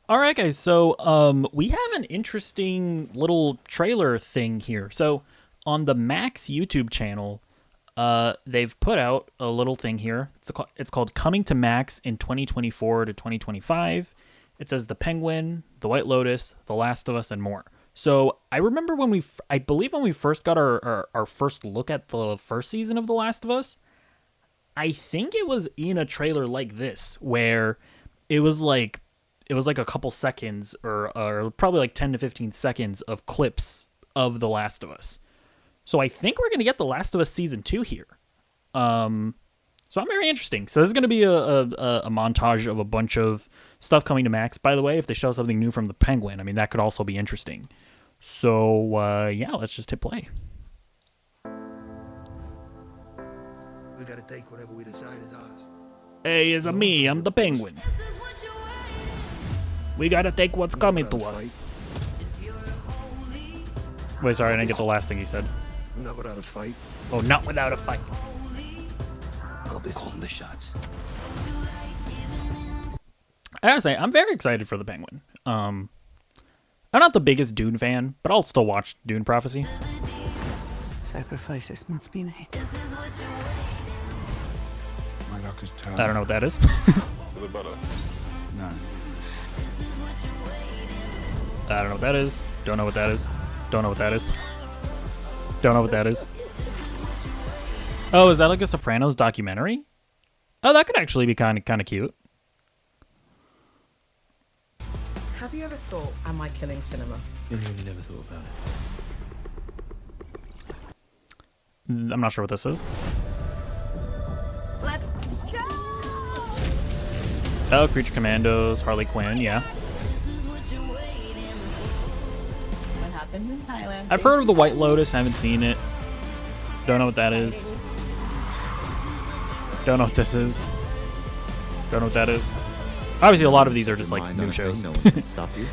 All right, guys. So, we have an interesting little trailer thing here. So, on the Max YouTube channel, they've put out a little thing here. It's called "Coming to Max in 2024 to 2025." It says The Penguin, The White Lotus, The Last of Us, and more. So, I remember I believe when we first got our first look at the first season of The Last of Us, I think it was in a trailer like this where it was like a couple seconds or probably like 10 to 15 seconds of clips of The Last of Us. So I think we're going to get The Last of Us season 2 here. So I'm very interesting. So this is going to be a montage of a bunch of stuff coming to Max. By the way, if they show something new from the Penguin, I mean, that could also be interesting. So yeah, let's just hit play. We gotta take whatever we decide is ours. Hey, it's me. I'm the Penguin. We gotta take what's coming to us. Wait, sorry, I didn't get the last thing he said. Not without a fight. Oh, not without a fight. I'll be calling the shots. I gotta say, I'm very excited for the Penguin. I'm not the biggest Dune fan, but I'll still watch Dune Prophecy. Sacrifices must be made. My luck is turned. I don't know what that is. For the butter. No. I don't know what that is. Don't know what that is. Don't know what that is. Don't know what that is. Oh, is that like a Sopranos documentary? Oh, that could actually be kind of cute. Have you ever thought, am I killing cinema? You never thought about it. I'm not sure what this is. Let's go! Oh, Creature Commandos, Harley Quinn, yeah. What happens in Thailand? I've heard of the White Lotus, haven't seen it. Don't know what that is. Don't know what this is. Don't know what that is. Obviously, a lot of these are just like new shows. No one can stop you.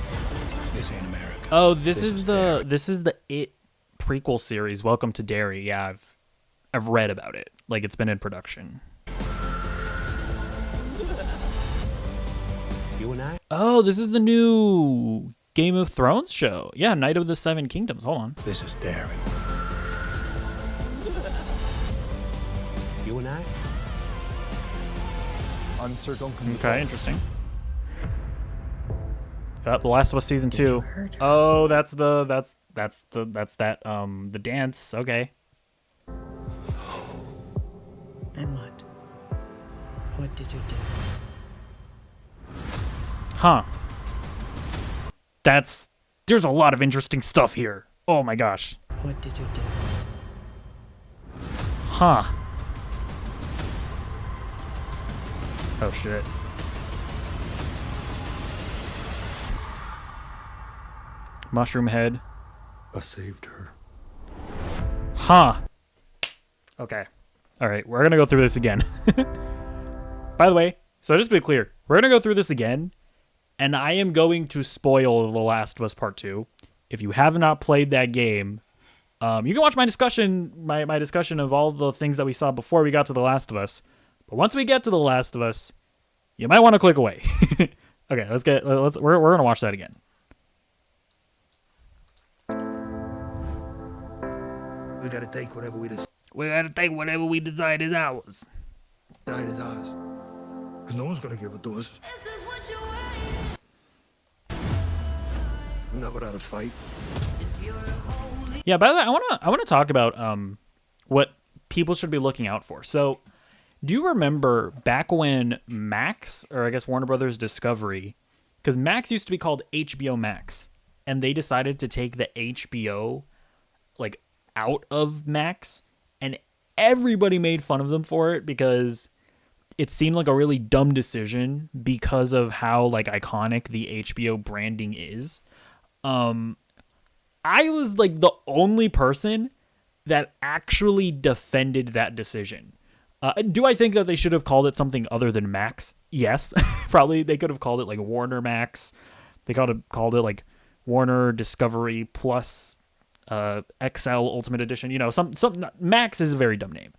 This ain't America. Oh, this is the It prequel series, Welcome to Derry. Yeah, I've read about it. Like, it's been in production. You and I? Oh, this is the new Game of Thrones show. Yeah, Knight of the Seven Kingdoms. Hold on. This is daring. You and I? Okay, interesting. The Last of Us season 2. Oh, that's that the dance. Okay. Then what? What did you do? Huh. There's a lot of interesting stuff here. Oh my gosh. What did you do? Huh. Oh shit. Mushroom head. I saved her. Huh. Okay. All right, we're going to go through this again. By the way, so just to be clear, we're going to go through this again, and I am going to spoil The Last of Us Part 2. If you have not played that game, you can watch my discussion, my discussion of all the things that we saw before we got to The Last of Us. But once we get to The Last of Us, you might want to click away. Okay, we're going to watch that again. We gotta take whatever we decide We got to take whatever we decide is ours. is ours. Cause no one's gonna give it to us. Not without a fight. Yeah, by the way, I want to talk about what people should be looking out for. So, do you remember back when Max, or I guess Warner Brothers Discovery, because Max used to be called HBO Max, and they decided to take the HBO like out of Max, and everybody made fun of them for it because it seemed like a really dumb decision because of how like iconic the HBO branding is. I was like the only person that actually defended that decision. Do I think that they should have called it something other than Max? Yes. Probably they could have called it like Warner Max. They called it like Warner Discovery Plus XL Ultimate Edition. You know, some Max is a very dumb name.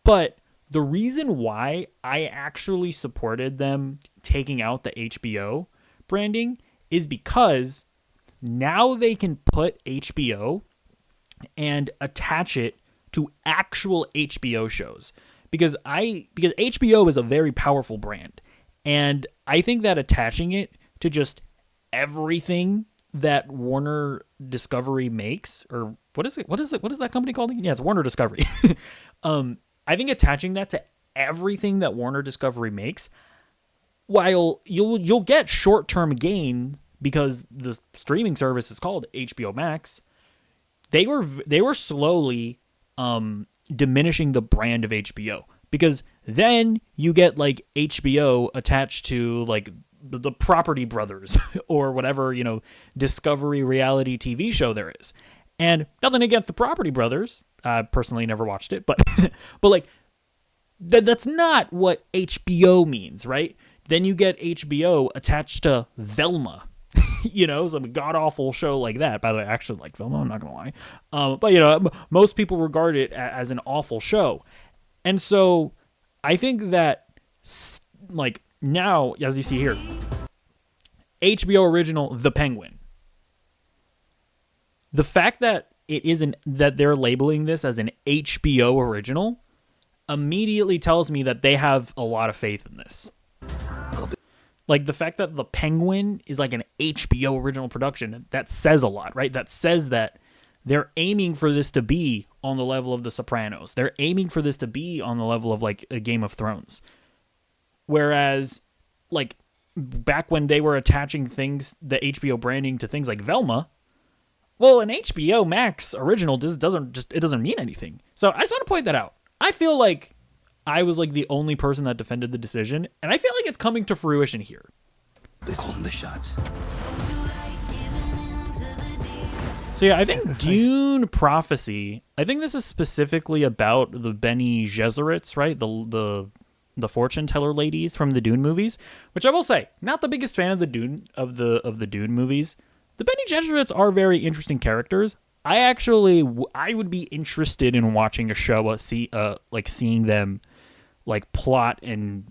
But the reason why I actually supported them taking out the HBO branding is because now they can put HBO and attach it to actual HBO shows. Because HBO is a very powerful brand. And I think that attaching it to just everything that Warner Discovery makes, or what is that company called? Yeah, it's Warner Discovery. I think attaching that to everything that Warner Discovery makes, while you'll get short-term gain because the streaming service is called HBO Max, they were slowly diminishing the brand of HBO, because then you get like HBO attached to like the Property Brothers or whatever, Discovery reality TV show there is. And nothing against the Property Brothers. I personally never watched it, but but like that's not what HBO means, right? Then you get HBO attached to Velma, some god awful show like that. By the way, I actually like Velma, I'm not gonna lie. But most people regard it as an awful show. And so I think that like now, as you see here, HBO original The Penguin. The fact that they're labeling this as an HBO original immediately tells me that they have a lot of faith in this. Like the fact that The Penguin is like an HBO original production, that says a lot, right? That says that they're aiming for this to be on the level of The Sopranos. They're aiming for this to be on the level of like a Game of Thrones. Whereas like back when they were attaching the HBO branding to things like Velma, well, an HBO Max original doesn't mean anything. So I just want to point that out. I feel like I was like the only person that defended the decision, and I feel like it's coming to fruition here. They call them the shots. So yeah, I think Dune Prophecy, I think this is specifically about the Bene Gesserits, right? The fortune teller ladies from the Dune movies, which I will say, not the biggest fan of the Dune movies. The Bene Gesserits are very interesting characters. I would be interested in watching a show, seeing them like plot and,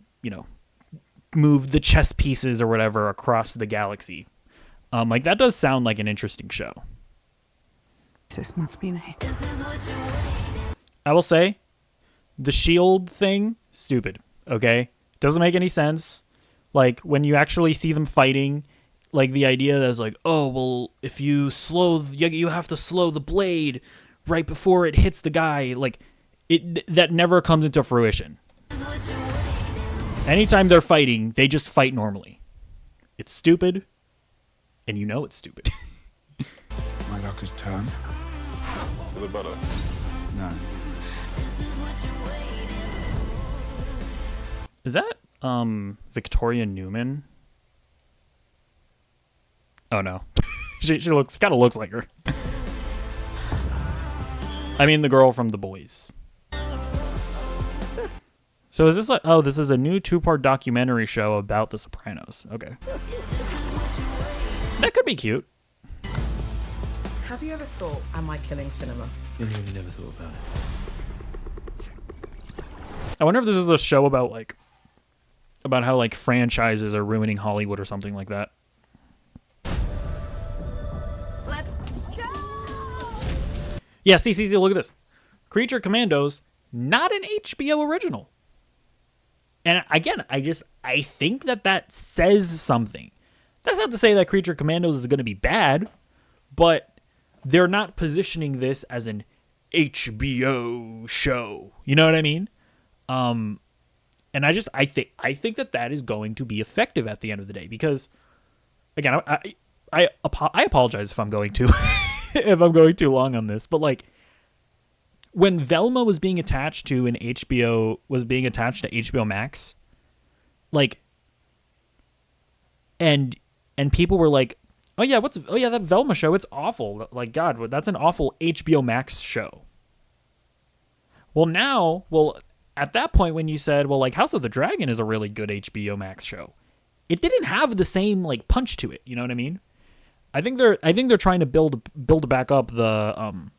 move the chess pieces or whatever across the galaxy. Like that does sound like an interesting show. This must be made. I will say, the shield thing, stupid. Okay, doesn't make any sense. Like when you actually see them fighting, like the idea that is like, oh well, if you have to slow the blade right before it hits the guy. Like that never comes into fruition. Anytime they're fighting, they just fight normally. It's stupid, and it's stupid. My luck has turned. For the better. No. Is that Victoria Newman? Oh no, she kind of looks like her. I mean, the girl from The Boys. So is this this is a new 2-part documentary show about The Sopranos. Okay, that could be cute. Have you ever thought, am I killing cinema? You never thought about it. I wonder if this is a show about how like franchises are ruining Hollywood or something like that. Let's go! Yeah, see, look at this. Creature Commandos, not an HBO original. And again, I think that says something. That's not to say that Creature Commandos is going to be bad, but they're not positioning this as an HBO show. You know what I mean? And I think that is going to be effective at the end of the day, because again, I apologize if I'm going too if I'm going too long on this, but like when Velma was being attached to HBO Max, like and people were like, oh yeah, that Velma show, it's awful. Like, God, that's an awful HBO Max show. Well, at that point when you said, well, like House of the Dragon is a really good HBO Max show, it didn't have the same like punch to it. You know what I mean? I think they're trying to build back up the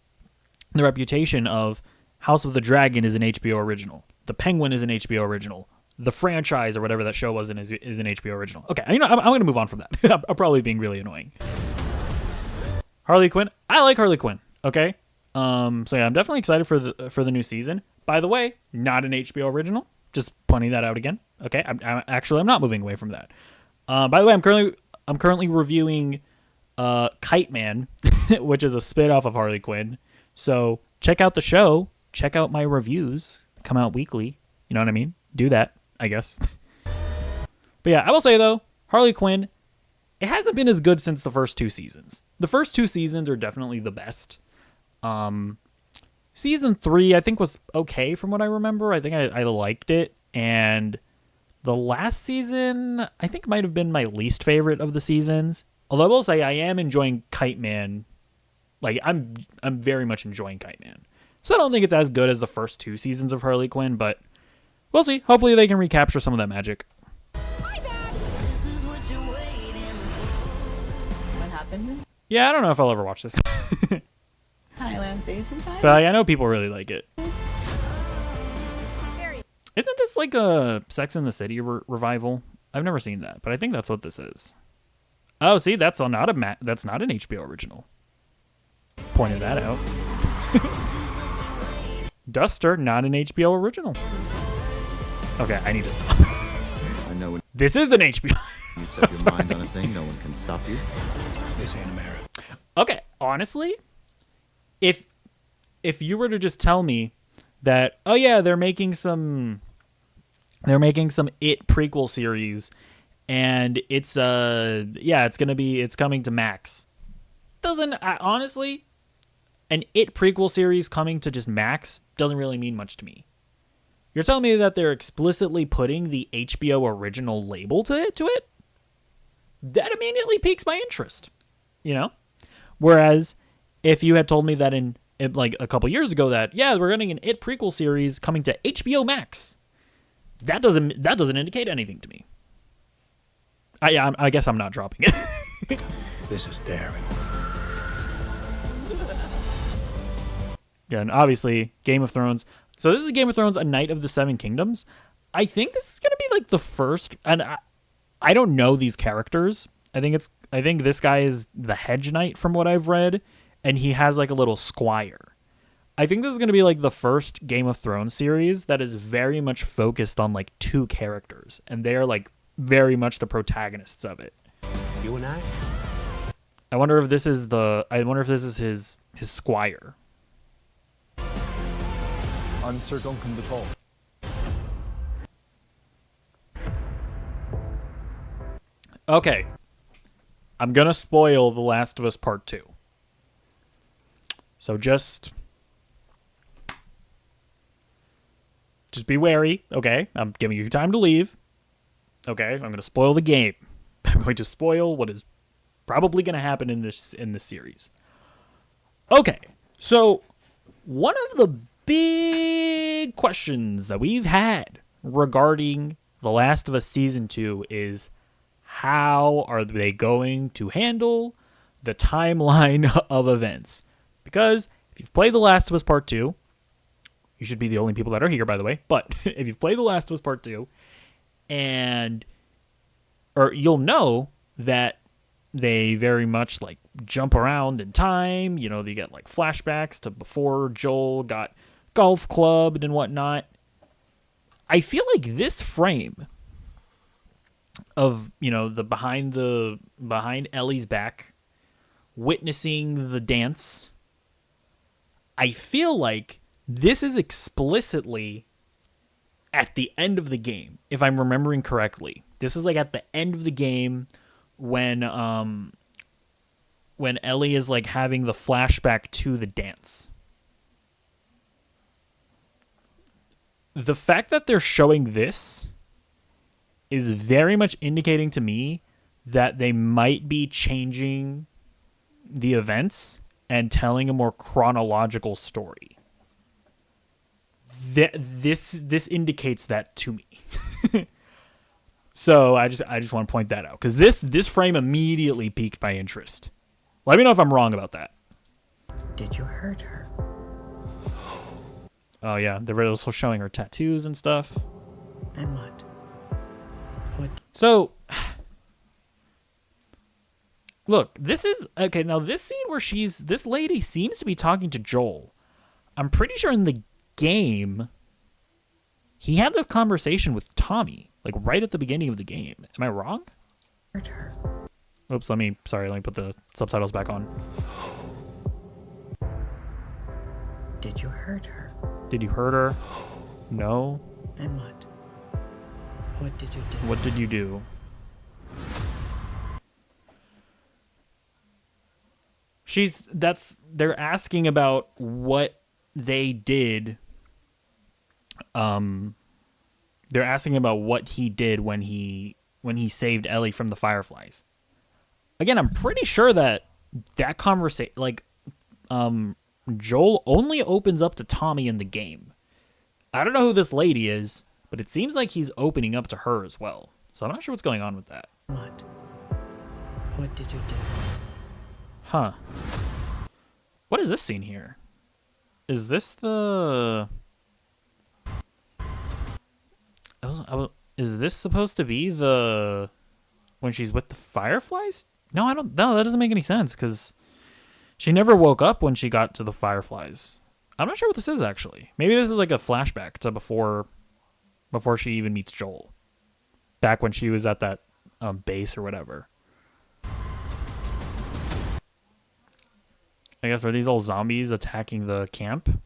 reputation of House of the Dragon is an HBO original. The Penguin is an HBO original. the franchise or whatever that show was is an HBO original. Okay, I'm going to move on from that. I'm probably being really annoying. Harley Quinn. I like Harley Quinn. Okay. So yeah, I'm definitely excited for the new season. By the way, not an HBO original. Just pointing that out again. Okay. I'm not moving away from that. By the way, I'm currently reviewing Kite Man, which is a spin-off of Harley Quinn. So check out the show. Check out my reviews. Come out weekly. You know what I mean? Do that, I guess. But yeah, I will say though, Harley Quinn, it hasn't been as good since the first 2 seasons. The first 2 seasons are definitely the best. Season 3, I think, was okay from what I remember. I think I liked it. And the last season, I think, might have been my least favorite of the seasons. Although I will say I am enjoying Kite Man. Like, I'm very much enjoying Kite Man. So I don't think it's as good as the first 2 seasons of Harley Quinn, but we'll see. Hopefully they can recapture some of that magic. What happens? Yeah, I don't know if I'll ever watch this. Thailand Days in Thailand? But I know people really like it. Isn't this like a Sex and the City revival? I've never seen that, but I think that's what this is. Oh, see, that's not an HBO original. Pointed that out. Duster, not an HBO original. Okay, I need to stop. I know when This is an HBO. you set your mind on a thing, no one can stop you. This ain't America. Okay, honestly, if you were to just tell me that, oh yeah, they're making some It prequel series, and it's coming to Max. Honestly, an It prequel series coming to just Max doesn't really mean much to me. You're telling me that they're explicitly putting the HBO original label to it? That immediately piques my interest, you know? Whereas if you had told me that in like a couple years ago that, yeah, we're getting an It prequel series coming to HBO Max, that doesn't indicate anything to me. I guess I'm not dropping it. This is daring. Yeah, and obviously Game of Thrones. So this is Game of Thrones: A Knight of the Seven Kingdoms. I think this is gonna be like the first, and I don't know these characters. I think this guy is the Hedge Knight from what I've read, and he has like a little squire. I think this is gonna be like the first Game of Thrones series that is very much focused on like 2 characters, and they are like very much the protagonists of it. You and I? I wonder if this is his squire. I'm Sir Duncan the Tall. Okay. I'm going to spoil The Last of Us Part 2. So just be wary, okay? I'm giving you time to leave. Okay? I'm going to spoil the game. I'm going to spoil what is probably going to happen in this series. Okay. So one of the big questions that we've had regarding The Last of Us Season 2 is, how are they going to handle the timeline of events? Because if you've played The Last of Us Part 2, you should be the only people that are here, by the way, but if you've played The Last of Us Part 2, or you'll know that they very much like jump around in time. You know, they get like flashbacks to before Joel got golf clubbed and whatnot. I feel like this frame of, you know, the behind Ellie's back, witnessing the dance, I feel like this is explicitly at the end of the game, if I'm remembering correctly. This is like at the end of the game when Ellie is like having the flashback to the dance. The fact that they're showing this is very much indicating to me that they might be changing the events and telling a more chronological story. This indicates that to me. So I just want to point that out, because this frame immediately piqued my interest. Let me know if I'm wrong about that. Did you hurt her? Oh yeah, they were also showing her tattoos and stuff. Then what? So, look, this is okay. Now, this scene where this lady seems to be talking to Joel. I'm pretty sure in the game, he had this conversation with Tommy, like right at the beginning of the game. Am I wrong? Hurt her. Oops, let me put the subtitles back on. Did you hurt her? Did you hurt her? No. Then what? What did you do? What did you do? They're asking about what they did. They're asking about what he did when he saved Ellie from the Fireflies. Again, I'm pretty sure that conversation, like, Joel only opens up to Tommy in the game. I don't know who this lady is, but it seems like he's opening up to her as well. So I'm not sure what's going on with that. What? What did you do? Huh. What is this scene here? Is this the... Is this supposed to be the... when she's with the Fireflies? No, that doesn't make any sense, because she never woke up when she got to the Fireflies. I'm not sure what this is, actually. Maybe this is like a flashback to before she even meets Joel. Back when she was at that base or whatever. I guess, are these all zombies attacking the camp?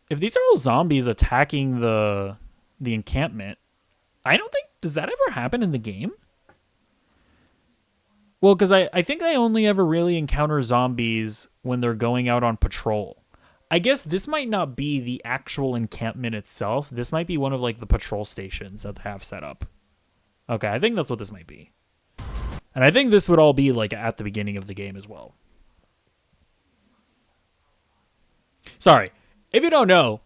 If these are all zombies attacking the encampment, I don't think... Does that ever happen in the game? Well, because I think they only ever really encounter zombies when they're going out on patrol. I guess this might not be the actual encampment itself. This might be one of, like, the patrol stations that they have set up. Okay, I think that's what this might be. And I think this would all be, like, at the beginning of the game as well. Sorry. If you don't know,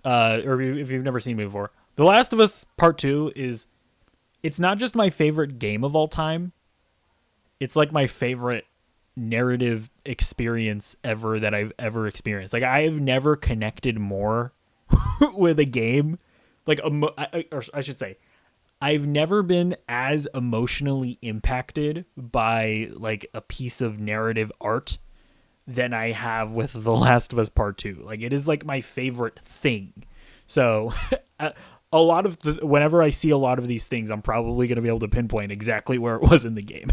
or if you've never seen me before, The Last of Us Part 2 is... It's not just my favorite game of all time. It's like my favorite narrative experience ever that I've ever experienced. Like, I've never connected more with a game. Like, or I should say, I've never been as emotionally impacted by, like, a piece of narrative art than I have with The Last of Us Part 2. Like, it is, like, my favorite thing. So, a lot of whenever I see a lot of these things, I'm probably going to be able to pinpoint exactly where it was in the game.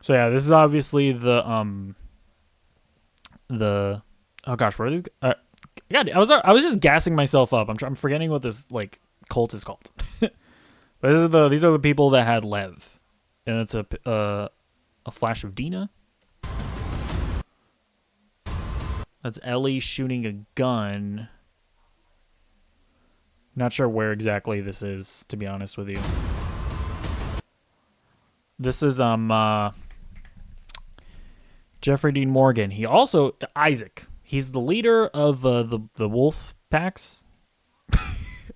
So yeah, this is obviously the oh gosh, what are these? God, I was just gassing myself up. I'm forgetting what this, like, cult is called. But these are the people that had Lev, and it's a flash of Dina. That's Ellie shooting a gun. Not sure where exactly this is, to be honest with you. This is Jeffrey Dean Morgan. He also Isaac. He's the leader of the wolf packs.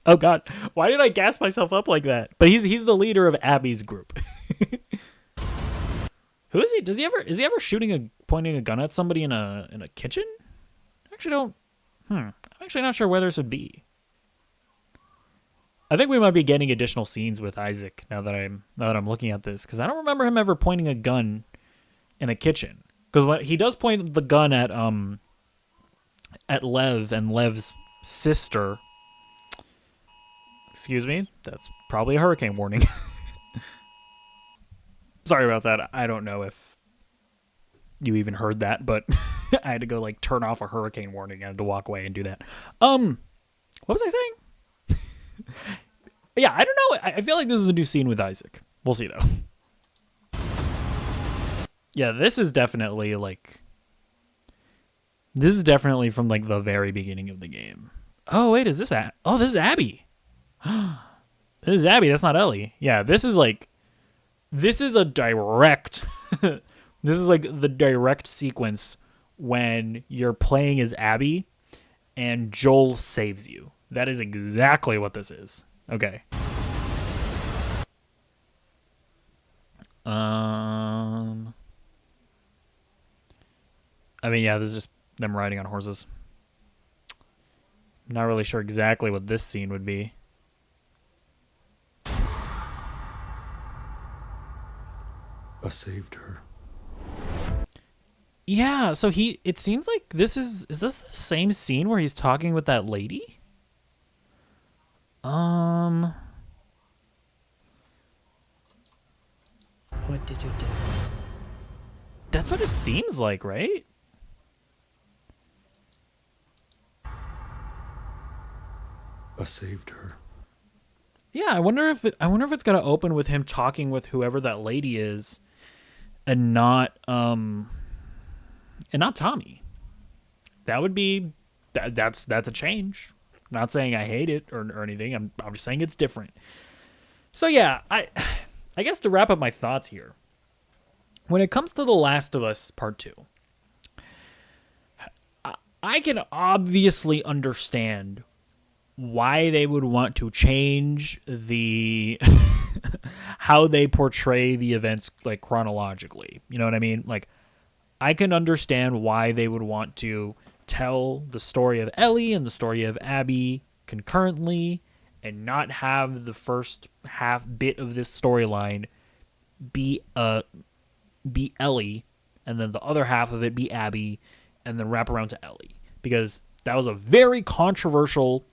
Oh God, why did I gas myself up like that? But he's the leader of Abby's group. Who is he? Is he ever pointing a gun at somebody in a kitchen? I'm actually not sure where this would be. I think we might be getting additional scenes with Isaac now that I'm looking at this, because I don't remember him ever pointing a gun in a kitchen. Because when he does point the gun at Lev and Lev's sister. Excuse me, that's probably a hurricane warning. Sorry about that. I don't know if you even heard that, but I had to go, like, turn off a hurricane warning. I had to walk away and do that. What was I saying? Yeah, I don't know. I feel like this is a new scene with Isaac. We'll see, though. Yeah, this is definitely from, like, the very beginning of the game. Oh, wait, is this oh, this is Abby. This is Abby, that's not Ellie. Yeah, this is a direct this is like the direct sequence when you're playing as Abby and Joel saves you. That is exactly what this is. Okay. I mean, yeah, this is just them riding on horses. Not really sure exactly what this scene would be. I saved her. Yeah, so it seems like is this the same scene where he's talking with that lady? What did you do? That's what it seems like, right? I saved her. Yeah, I wonder if it's gonna open with him talking with whoever that lady is, and not Tommy. That would be that's a change. Not saying I hate it or anything. I'm just saying it's different. So yeah, I guess to wrap up my thoughts here, when it comes to The Last of Us Part 2, I can obviously understand why they would want to change the how they portray the events, like, chronologically. You know what I mean? Like, I can understand why they would want to tell the story of Ellie and the story of Abby concurrently and not have the first half bit of this storyline be Ellie, and then the other half of it be Abby, and then wrap around to Ellie, because that was a very controversial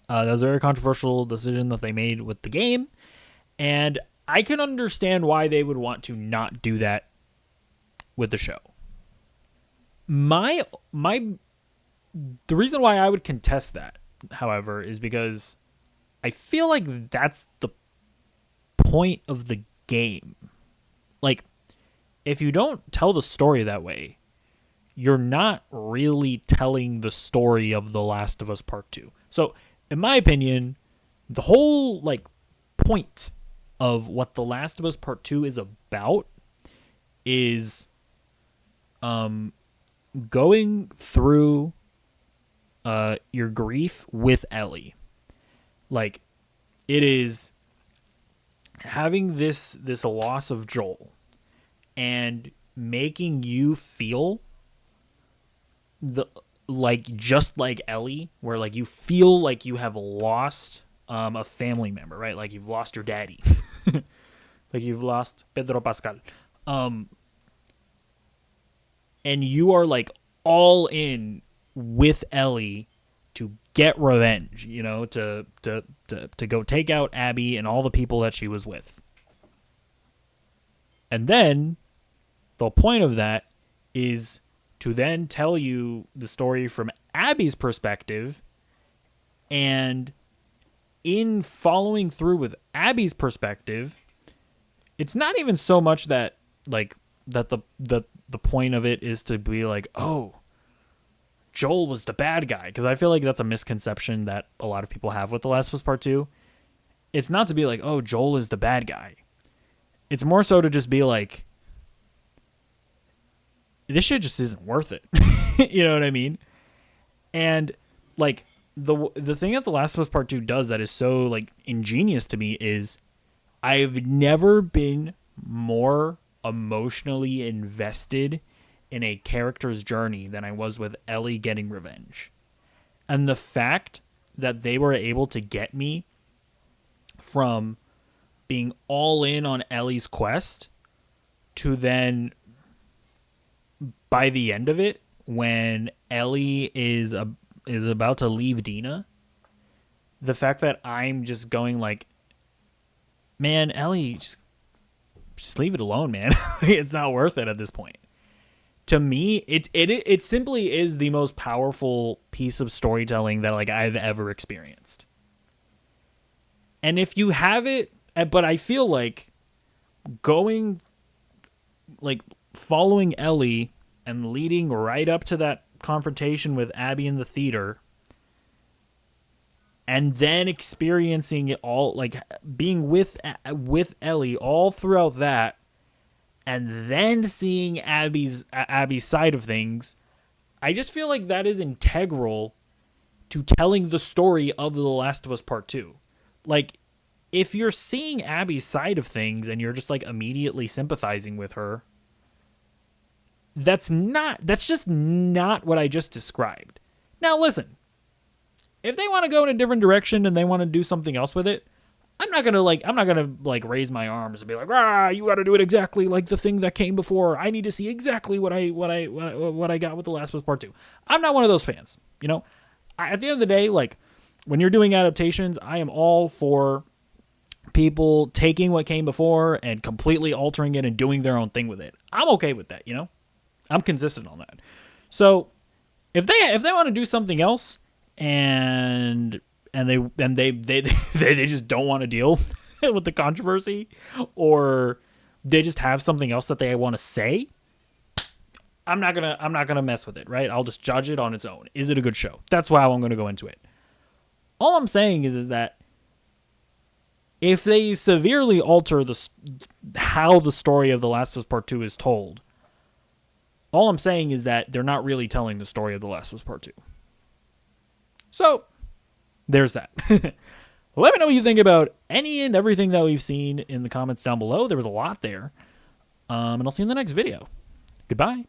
decision that they made with the game, and I can understand why they would want to not do that with the show. The reason why I would contest that, however, is because I feel like that's the point of the game. Like, if you don't tell the story that way, you're not really telling the story of The Last of Us Part 2. So, in my opinion, the whole, like, point of what The Last of Us Part 2 is about is going through your grief with Ellie. Like, it is having this loss of Joel and making you feel just like Ellie, where, like, you feel like you have lost a family member, right? Like, you've lost your daddy. Like, you've lost Pedro Pascal. And you are, like, all in with Ellie to get revenge, you know, to go take out Abby and all the people that she was with. And then the point of that is to then tell you the story from Abby's perspective, and in following through with Abby's perspective, it's not even so much that, like, that the point of it is to be like, oh, Joel was the bad guy, because I feel like that's a misconception that a lot of people have with The Last of Us Part 2. It's not to be like, oh, Joel is the bad guy. It's more so to just be like, this shit just isn't worth it. You know what I mean? And, like, the thing that The Last of Us Part 2 does that is so, like, ingenious to me is I've never been more emotionally invested in a character's journey than I was with Ellie getting revenge. And the fact that they were able to get me from being all in on Ellie's quest to then, by the end of it, when Ellie is about to leave Dina, the fact that I'm just going like, man, Ellie, just leave it alone, man. It's not worth it at this point. To me, it simply is the most powerful piece of storytelling that, like, I've ever experienced. And if you have it, but I feel like following Ellie and leading right up to that confrontation with Abby in the theater, and then experiencing it all, like, being with Ellie all throughout that, and then seeing Abby's side of things, I just feel like that is integral to telling the story of The Last of Us Part 2. Like, if you're seeing Abby's side of things and you're just, like, immediately sympathizing with her, that's just not what I just described. Now, listen, If they want to go in a different direction and they want to do something else with it, I'm not gonna raise my arms and be like, you got to do it exactly like the thing that came before. I need to see exactly what I got with The Last of Us Part 2. I'm not one of those fans. You know, at the end of the day, like when you're doing adaptations, I am all for people taking what came before and completely altering it and doing their own thing with it. I'm okay with that. You know, I'm consistent on that. So if they want to do something else and they just don't want to deal with the controversy, or they just have something else that they want to say, I'm not gonna mess with it, right? I'll just judge it on its own. Is it a good show? That's how I'm gonna go into it. All I'm saying is that if they severely alter how the story of The Last of Us Part 2 is told, all I'm saying is that they're not really telling the story of The Last of Us Part 2. So there's that. Let me know what you think about any and everything that we've seen in the comments down below. There was a lot there. And I'll see you in the next video. Goodbye.